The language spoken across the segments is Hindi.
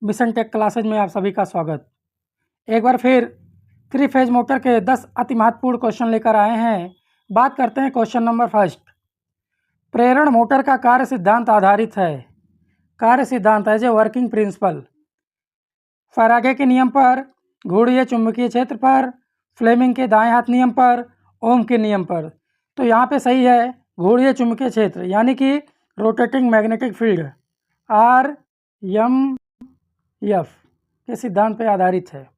मिशन टेक क्लासेज में आप सभी का स्वागत। एक बार फिर 3 फेज मोटर के 10 अति महत्वपूर्ण क्वेश्चन लेकर आए हैं। बात करते हैं क्वेश्चन नंबर फर्स्ट। प्रेरण मोटर का कार्य सिद्धांत आधारित है। कार्य सिद्धांत as a working principle Faraday के नियम पर, घूर्णीय चुंबकीय क्षेत्र पर, फ्लेमिंग के दाएं हाथ नियम पर, ओम के नियम पर। तो यहाँ पे सही है घूर्णीय चुंबकीय क्षेत्र यानी कि रोटेटिंग मैग्नेटिक फील्ड RMF के सिद्धांत पर आधारित है।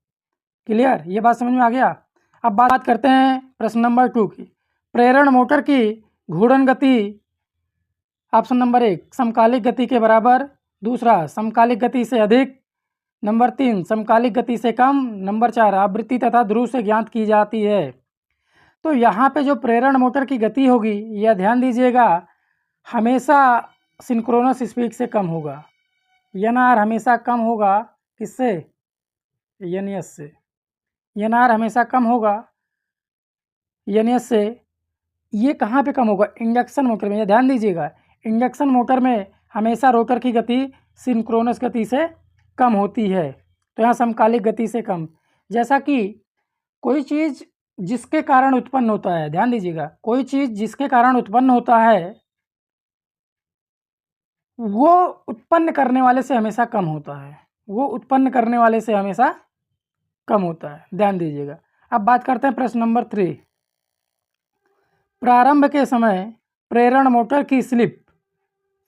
क्लियर, ये बात समझ में आ गया। अब बात करते हैं प्रश्न नंबर 2 की। प्रेरण मोटर की घूर्णन गति ऑप्शन नंबर 1 समकालिक गति के बराबर, दूसरा समकालिक गति से अधिक, नंबर 3 समकालिक गति से कम, नंबर 4 आवृत्ति तथा ध्रुव से ज्ञात की जाती है। तो यहाँ पे जो प्रेरण मोटर की गति होगी यह ध्यान दीजिएगा हमेशा सिंक्रोनस स्पीड से कम होगा। NR हमेशा कम होगा किससे? NS से। NR हमेशा कम होगा NS से। ये कहाँ पे कम होगा? इंडक्शन मोटर में। ये ध्यान दीजिएगा इंडक्शन मोटर में हमेशा रोटर की गति सिंक्रोनस गति से कम होती है। तो यहाँ समकालिक गति से कम। जैसा कि कोई चीज़ जिसके कारण उत्पन्न होता है, ध्यान दीजिएगा कोई चीज़ जिसके कारण उत्पन्न होता है वो उत्पन्न करने वाले से हमेशा कम होता है। वो उत्पन्न करने वाले से हमेशा कम होता है, ध्यान दीजिएगा। अब बात करते हैं प्रश्न नंबर 3। प्रारंभ के समय प्रेरण मोटर की स्लिप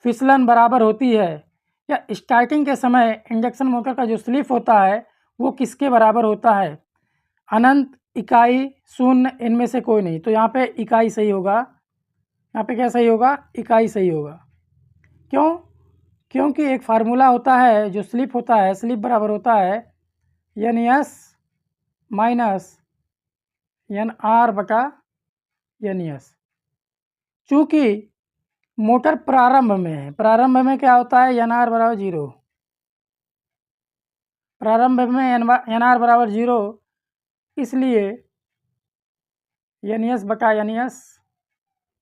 फिसलन बराबर होती है या स्टार्टिंग के समय इंडक्शन मोटर का जो स्लिप होता है वो किसके बराबर होता है? अनंत, इकाई, शून्य, इनमें से कोई नहीं। तो यहाँ पे इकाई सही होगा। यहाँ पे क्या सही होगा? इकाई सही होगा। क्यों? क्योंकि एक फार्मूला होता है जो स्लिप होता है, स्लिप बराबर होता है NS माइनस NR बटा NS। चूँकि मोटर प्रारंभ में है, प्रारंभ में क्या होता है? NR बराबर 0। प्रारंभ में NR बराबर 0, इसलिए NS बटा NS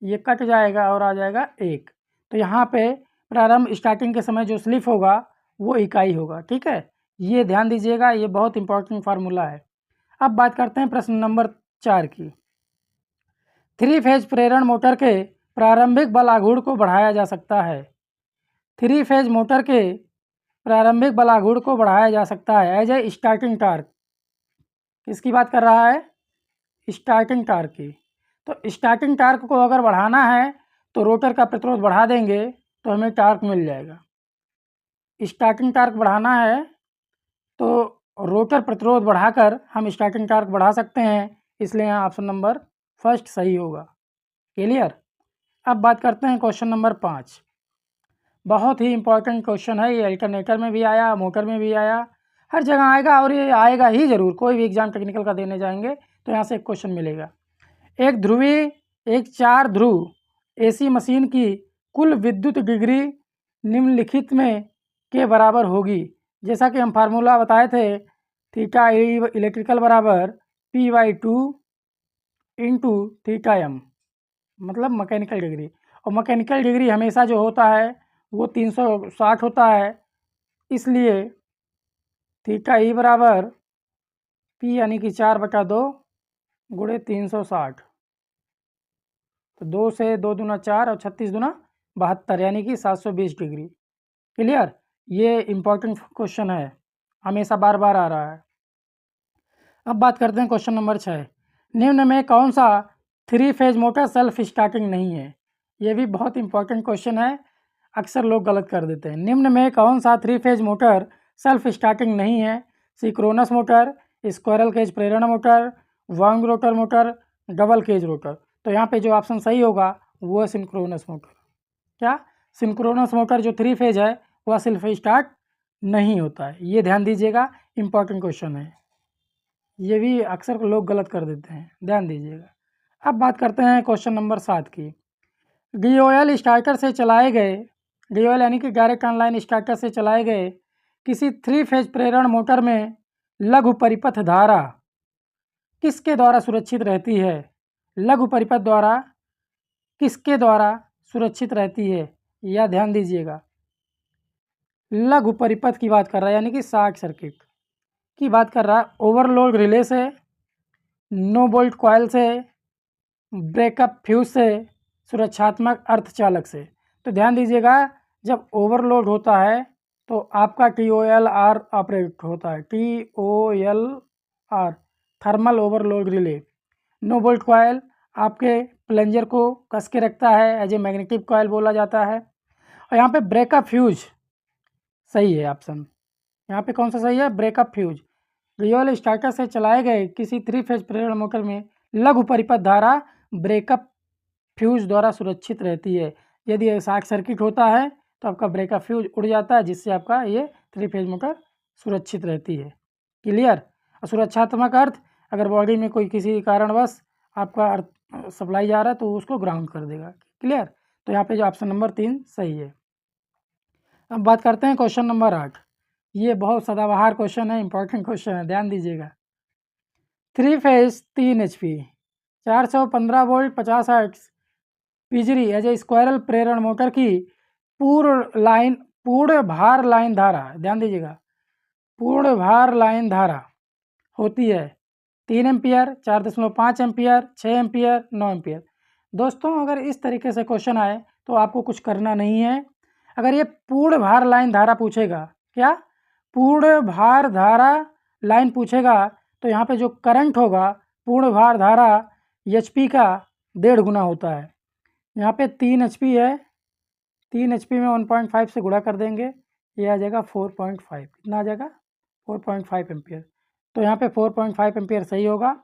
ये कट जाएगा और आ जाएगा 1। तो यहाँ पे प्रारंभ स्टार्टिंग के समय जो स्लिप होगा वो इकाई होगा। ठीक है, ये ध्यान दीजिएगा, ये बहुत इंपॉर्टेंट फार्मूला है। अब बात करते हैं प्रश्न नंबर 4 की। 3 फेज प्रेरण मोटर के प्रारंभिक बल आघूर्ण को बढ़ाया जा सकता है। 3 फेज मोटर के प्रारंभिक बल आघूर्ण को बढ़ाया जा सकता है एज ए स्टार्टिंग टार्क। किसकी बात कर रहा है? स्टार्टिंग टार्क की। तो स्टार्टिंग टार्क को अगर बढ़ाना है तो रोटर का प्रतिरोध बढ़ा देंगे तो हमें टार्क मिल जाएगा। स्टार्टिंग टार्क बढ़ाना है तो रोटर प्रतिरोध बढ़ाकर हम स्टार्टिंग टार्क बढ़ा सकते हैं, इसलिए यहाँ ऑप्शन नंबर फर्स्ट सही होगा। क्लियर। अब बात करते हैं क्वेश्चन नंबर 5। बहुत ही इंपॉर्टेंट क्वेश्चन है ये। अल्टरनेटर में भी आया, मोटर में भी आया, हर जगह आएगा और ये आएगा ही ज़रूर। कोई भी एग्जाम टेक्निकल का देने जाएंगे तो यहाँ से एक क्वेश्चन मिलेगा। एक ध्रुवी एक 4 ध्रुव AC मशीन की कुल विद्युत डिग्री निम्नलिखित में के बराबर होगी। जैसा कि हम फार्मूला बताए थे, थीटा इलेक्ट्रिकल बराबर P/2 इंटू थीटा m, मतलब मैकेनिकल डिग्री। और मैकेनिकल डिग्री हमेशा जो होता है वो 360 होता है, इसलिए थीटा ई बराबर P यानी कि 4/2 गुणे 360। तो 2 से 2 दूना 4 और 36 दूना 72 यानी कि 720 डिग्री। क्लियर। ये इंपॉर्टेंट क्वेश्चन है, हमेशा बार बार आ रहा है। अब बात करते हैं क्वेश्चन नंबर 6। निम्न में कौन सा 3 फेज मोटर सेल्फ स्टार्टिंग नहीं है? ये भी बहुत इंपॉर्टेंट क्वेश्चन है, अक्सर लोग गलत कर देते हैं। निम्न में कौन सा 3 फेज मोटर सेल्फ स्टार्टिंग नहीं है? सिंक्रोनस मोटर, स्क्वायरल केज प्रेरण motor, wound rotor motor, double cage rotor. तो यहाँ पे जो ऑप्शन सही होगा वो है सिंक्रोनस मोटर। क्या? सिंक्रोनस मोटर जो 3 फेज है वह सेल्फ स्टार्ट नहीं होता है। ये ध्यान दीजिएगा, इंपॉर्टेंट क्वेश्चन है, ये भी अक्सर लोग गलत कर देते हैं, ध्यान दीजिएगा। अब बात करते हैं क्वेश्चन नंबर 7 की। DOL स्टार्टर से चलाए गए, DOL यानी कि डायरेक्ट ऑनलाइन स्टार्टर से चलाए गए किसी 3 फेज प्रेरण मोटर में लघु परिपथ धारा किसके द्वारा सुरक्षित रहती है? लघु परिपथ द्वारा किसके द्वारा सुरक्षित रहती है? यह ध्यान दीजिएगा। लघु परिपथ की बात कर रहा है, यानी कि शॉर्ट सर्किट की बात कर रहा है। ओवरलोड रिले से, नो बोल्ट कॉयल से, ब्रेकअप फ्यूज से, सुरक्षात्मक अर्धचालक से। तो ध्यान दीजिएगा, जब ओवरलोड होता है तो आपका TOLR ऑपरेट होता है, TOLR thermal overload relay. No volt coil आपके प्लंजर को कस के रखता है, एज ए मैग्नेटिक कॉयल बोला जाता है। और यहाँ पे ब्रेकअप फ्यूज सही है ऑप्शन, यहाँ पे कौन सा सही है, ब्रेकअप फ्यूज। रियल स्टार्टर से चलाए गए किसी 3 फेज प्रेरण मोटर में लघु परिपथ धारा ब्रेकअप फ्यूज द्वारा सुरक्षित रहती है। यदि शॉर्ट सर्किट होता है तो आपका ब्रेकअप फ्यूज उड़ जाता है, जिससे आपका ये 3 फेज मोटर सुरक्षित रहती है। क्लियर। और सुरक्षात्मक अर्थ, अगर बॉडी में कोई किसी कारणवश आपका अर्थ सप्लाई जा रहा है तो उसको ग्राउंड कर देगा। क्लियर। तो यहाँ पे जो ऑप्शन नंबर 3 सही है। अब बात करते हैं क्वेश्चन नंबर 8। ये बहुत सदाबहार क्वेश्चन है, इंपॉर्टेंट क्वेश्चन है, ध्यान दीजिएगा। 3 फेज 3 HP 415 वोल्ट 50 हर्ट्ज पिजरी एज ए स्क्वायरल प्रेरण मोटर की पूर्ण भार लाइन धारा, ध्यान दीजिएगा, पूर्ण भार लाइन धारा होती है 3 एम्पियर, 4.5 एम्पियर, 6 एम्पियर, 9 एम्पियर। दोस्तों अगर इस तरीके से क्वेश्चन आए तो आपको कुछ करना नहीं है। अगर ये पूर्ण भार लाइन धारा पूछेगा, क्या पूर्ण भार धारा लाइन पूछेगा, तो यहाँ पे जो करंट होगा पूर्ण भार धारा HP का 1.5 गुना होता है। यहाँ पे 3 HP है, 3 HP में 1.5 से गुणा कर देंगे, ये आ जाएगा 4.5। कितना आ जाएगा, 4.5 एम्पियर। तो यहाँ पे 4.5 एम्पियर सही होगा।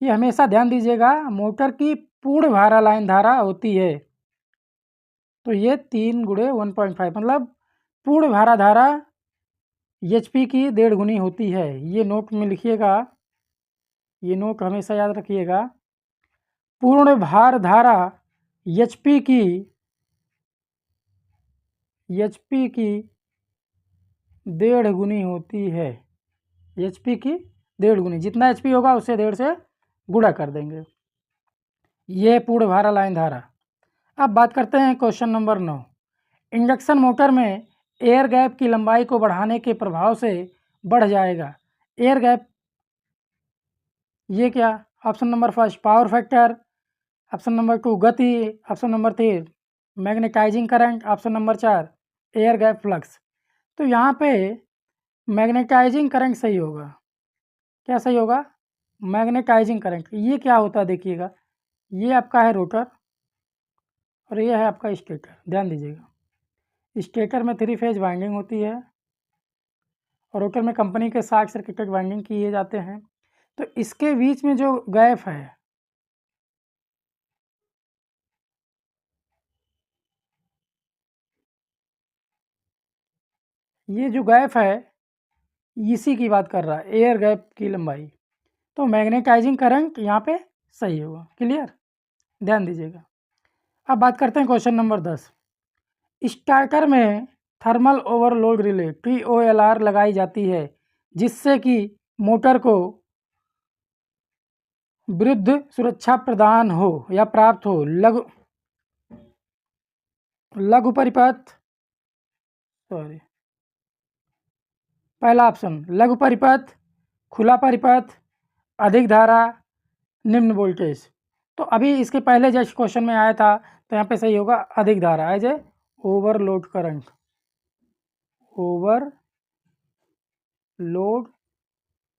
ये हमेशा ध्यान दीजिएगा, मोटर की पूर्ण भार लाइन धारा होती है, तो ये 3 गुणे 1.5 मतलब पूर्ण भार धारा HP की 1.5 गुनी होती है। ये नोट में लिखिएगा, ये नोट हमेशा याद रखिएगा। पूर्ण भार धारा HP की 1.5 गुनी होती है, HP की 1.5 गुनी, जितना HP होगा उससे 1.5 से गुणा कर देंगे। ये पूर्ण भार लाइन धारा। अब बात करते हैं क्वेश्चन नंबर 9। इंडक्शन मोटर में एयर गैप की लंबाई को बढ़ाने के प्रभाव से बढ़ जाएगा। एयर गैप ये क्या, option number 1 power factor, option number 2 गति, option number 3 magnetizing current, option number 4 air gap flux. तो यहाँ पे मैग्नेटाइजिंग करंट सही होगा। क्या सही होगा, मैग्नेटाइजिंग करंट। ये क्या होता है देखिएगा, ये आपका है रोटर और ये है आपका स्टेटर। ध्यान दीजिएगा, स्टेटर में 3 फेज वाइंडिंग होती है और रोटर में कंपनी के शॉर्ट सर्किटेड वाइंडिंग किए जाते हैं। तो इसके बीच में जो गैप है, ये जो गैप है इसी की बात कर रहा है, एयर गैप की लंबाई। तो मैग्नेटाइजिंग करंट यहाँ पे सही होगा। क्लियर, ध्यान दीजिएगा। अब बात करते हैं क्वेश्चन नंबर 10। स्टार्टर में थर्मल ओवरलोड रिले TOLR लगाई जाती है, जिससे कि मोटर को विरुद्ध सुरक्षा प्रदान हो या प्राप्त हो। लघु परिपथ, सॉरी, पहला ऑप्शन लघु परिपथ, खुला परिपथ, अधिक धारा, निम्न वोल्टेज। तो अभी इसके पहले जस्ट क्वेश्चन में आया था, तो यहाँ पे सही होगा अधिक धारा, as a overload current, overload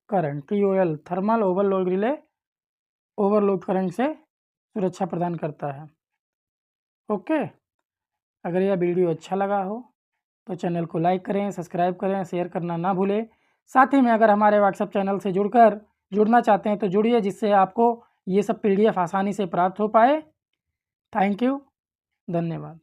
current, TOL thermal overload relay overload current से सुरक्षा प्रदान करता है। ओके, अगर यह वीडियो अच्छा लगा हो तो चैनल को लाइक करें, सब्सक्राइब करें, शेयर करना ना भूलें। साथ ही में अगर हमारे व्हाट्सएप चैनल से जुड़ना चाहते हैं तो जुड़िए, जिससे आपको ये सब PDF आसानी से प्राप्त हो पाए। थैंक यू, धन्यवाद।